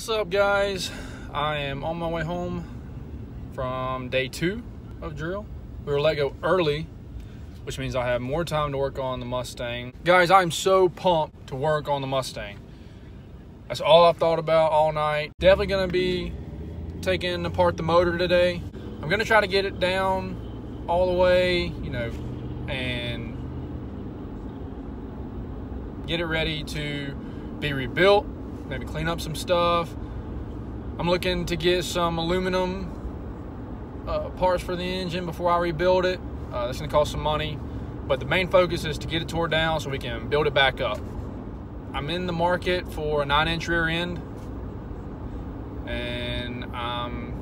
What's up, guys? I am on my way home from day 2 of drill. We were let go early, which means I have more time to work on the Mustang. Guys, I'm so pumped to work on the Mustang. That's all I've thought about all night. Definitely gonna be taking apart the motor today. I'm gonna try to get it down all the way, you know, and get it ready to be rebuilt, maybe clean up some stuff. I'm looking to get some aluminum parts for the engine before I rebuild it. That's gonna cost some money, but the main focus is to get it tore down so we can build it back up. I'm in the market for a 9-inch rear end, and I'm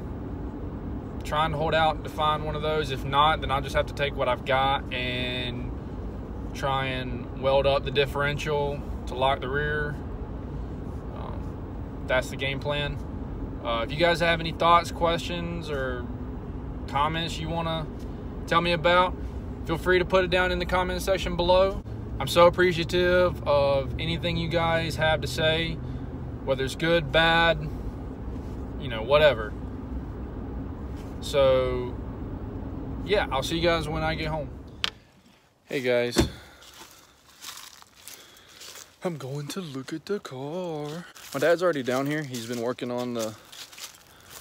trying to hold out to find one of those. If not, then I'll just have to take what I've got and try and weld up the differential to lock the rear. That's the game plan. If you guys have any thoughts, questions, or comments you want to tell me about, feel free to put it down in the comment section below. I'm so appreciative of anything you guys have to say, whether it's good, bad, you know, whatever. So yeah, I'll see you guys when I get home. Hey guys, I'm going to look at the car. My dad's already down here. He's been working on the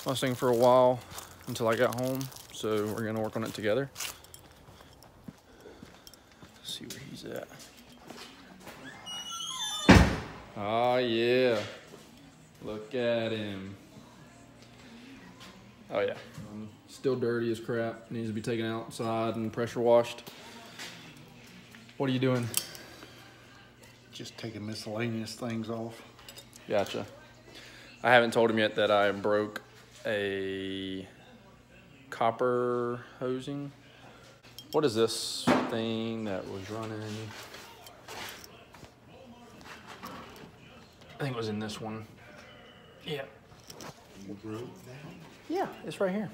Mustang for a while until I got home, so we're gonna work on it together. Let's see where he's at. Oh yeah, look at him. Oh yeah, still dirty as crap. Needs to be taken outside and pressure washed. What are you doing? Just taking miscellaneous things off. Gotcha. I haven't told him yet that I broke a copper hosing. What is this thing that was running? I think it was in this one. Yeah. You broke that? Yeah, it's right here.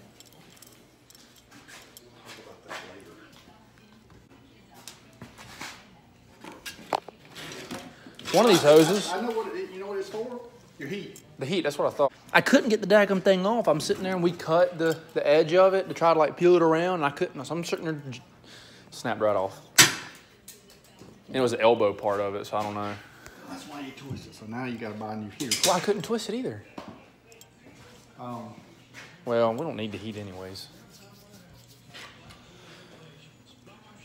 One of these hoses. I know what you know what it's for? Your heat. The heat, that's what I thought. I couldn't get the daggum thing off. I'm sitting there and we cut the edge of it to try to like peel it around, and I couldn't. So I'm sitting there, snapped right off. And it was the elbow part of it, so I don't know. That's why you twist it. So now you got to buy a new heater. Well, I couldn't twist it either. Well, we don't need the heat anyways.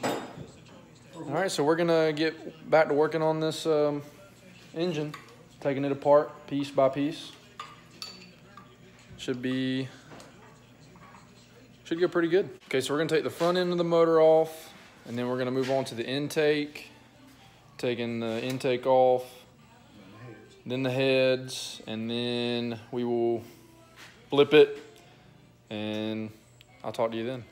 All right, so we're gonna get back to working on this engine, taking it apart piece by piece. Should go pretty good. Okay, so we're gonna take the front end of the motor off, and then we're gonna move on to the intake, taking the intake off, then the heads, and then we will flip it, and I'll talk to you then.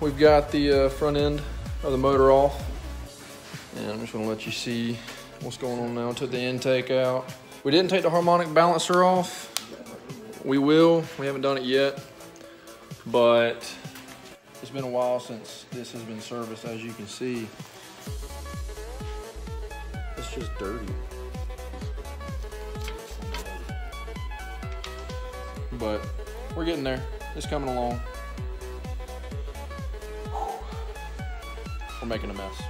We've got the front end of the motor off, and I'm just gonna let you see what's going on now. Took the intake out. We didn't take the harmonic balancer off. We will, we haven't done it yet, but it's been a while since this has been serviced. As you can see, it's just dirty. but we're getting there. It's coming along. We're making a mess.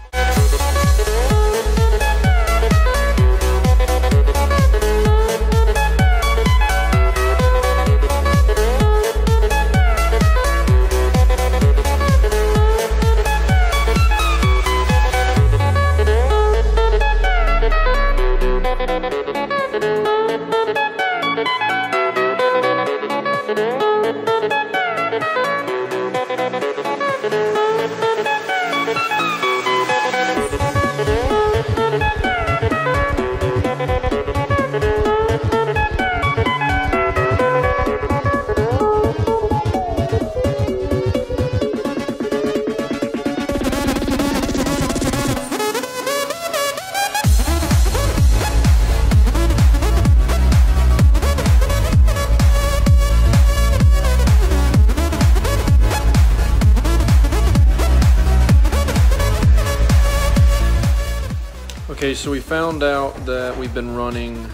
Okay, so we found out that we've been running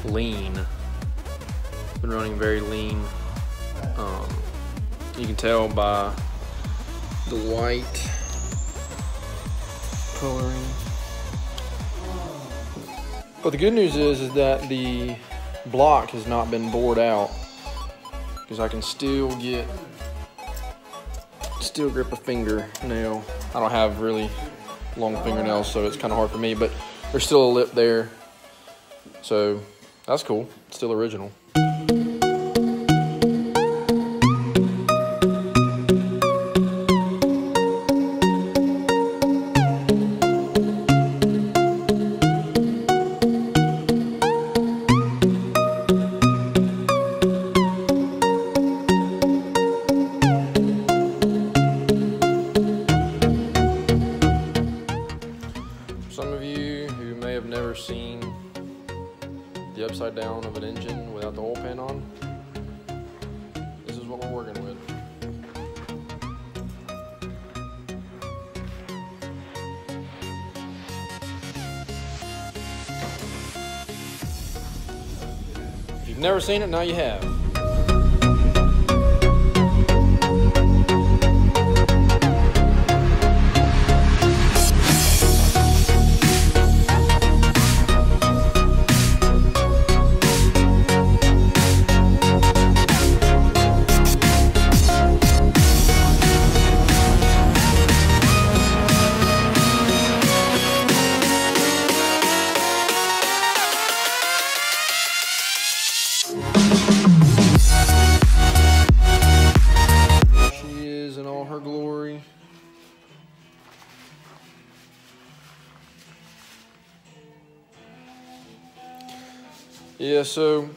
lean. Been running very lean. You can tell by the white coloring. But the good news is that the block has not been bored out, because I can still grip a fingernail. I don't have really long fingernails, so it's kind of hard for me, but there's still a lip there, so that's cool. It's still original. Some of you who may have never seen the upside down of an engine without the oil pan on, this is what we're working with. If you've never seen it, now you have. She is in all her glory. Yeah, so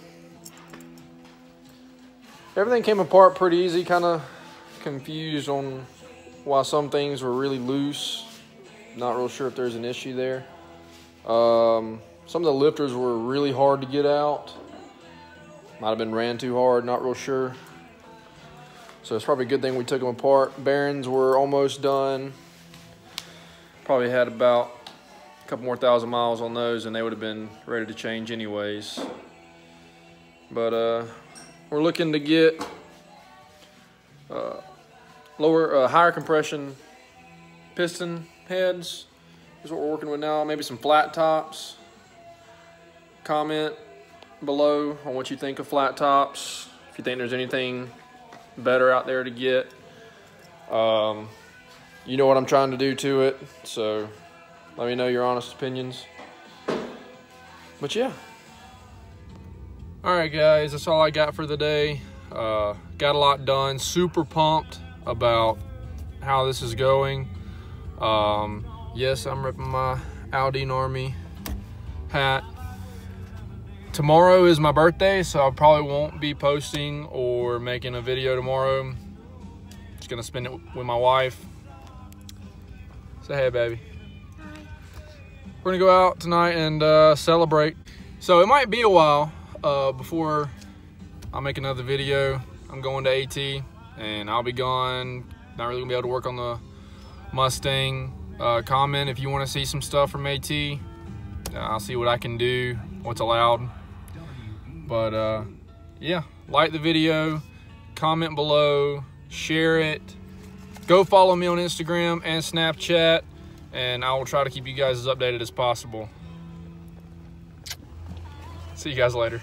everything came apart pretty easy. Kind of confused on why some things were really loose. Not real sure if there's an issue there. Some of the lifters were really hard to get out. Might have been ran too hard, not real sure. So it's probably a good thing we took them apart. Bearings were almost done. Probably had about a couple more thousand miles on those and they would have been ready to change anyways. But we're looking to get higher compression piston heads is what we're working with now. Maybe some flat tops. Comment below on what you think of flat tops. If you think there's anything better out there to get. You know what I'm trying to do to it, so let me know your honest opinions. But yeah. Alright guys, that's all I got for the day. Got a lot done. Super pumped about how this is going. Yes, I'm ripping my Aldine Army hat. Tomorrow is my birthday, so I probably won't be posting or making a video tomorrow. Just gonna spend it with my wife. Say hey, baby. We're gonna go out tonight and celebrate. So it might be a while before I make another video. I'm going to AT and I'll be gone. Not really gonna be able to work on the Mustang. Comment if you want to see some stuff from AT. I'll see what I can do, what's allowed. But yeah, like the video, comment below, share it. Go follow me on Instagram and Snapchat, and I will try to keep you guys as updated as possible. See you guys later.